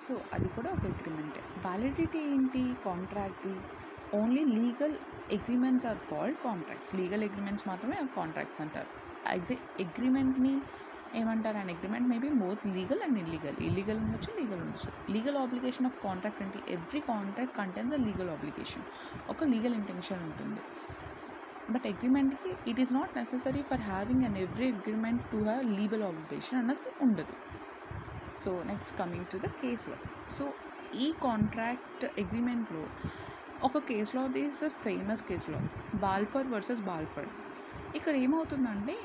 So అది కూడా ఒక అగ్రిమెంటే. వ్యాలిడిటీ ఏంటి కాంట్రాక్ట్‌ది? Only legal agreements are called contracts. Legal agreements మాత్రమే కాంట్రాక్ట్స్ అంటారు. అయితే అగ్రీమెంట్‌ని ఏమంటారు? An agreement maybe both legal and illegal. Illegal ఉండొచ్చు, లీగల్ ఉండొచ్చు. లీగల్ ఆబ్లిగేషన్ ఆఫ్ కాంట్రాక్ట్ అంటే every contract contains a legal obligation. ఒక లీగల్ ఇంటెన్షన్ ఉంటుంది. బట్ అగ్రిమెంట్కి it is not necessary for having an every agreement to have legal obligation అన్నది ఉండదు. So next coming to the case law. So ఈ contract అగ్రిమెంట్లో ఒక case law, this famous case law, Balfour versus Balfour. ఇక్కడ ఏమవుతుందంటే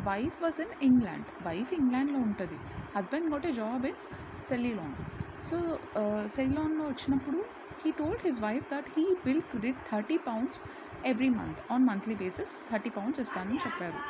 wife was in England. Wife ఇంగ్లాండ్లో ఉంటుంది. Husband got a job in Ceylon. So సెల్యూలాన్లో వచ్చినప్పుడు he told his wife that he will credit 30 pounds every month on monthly basis. 30 pounds ఇస్తానని చెప్పారు.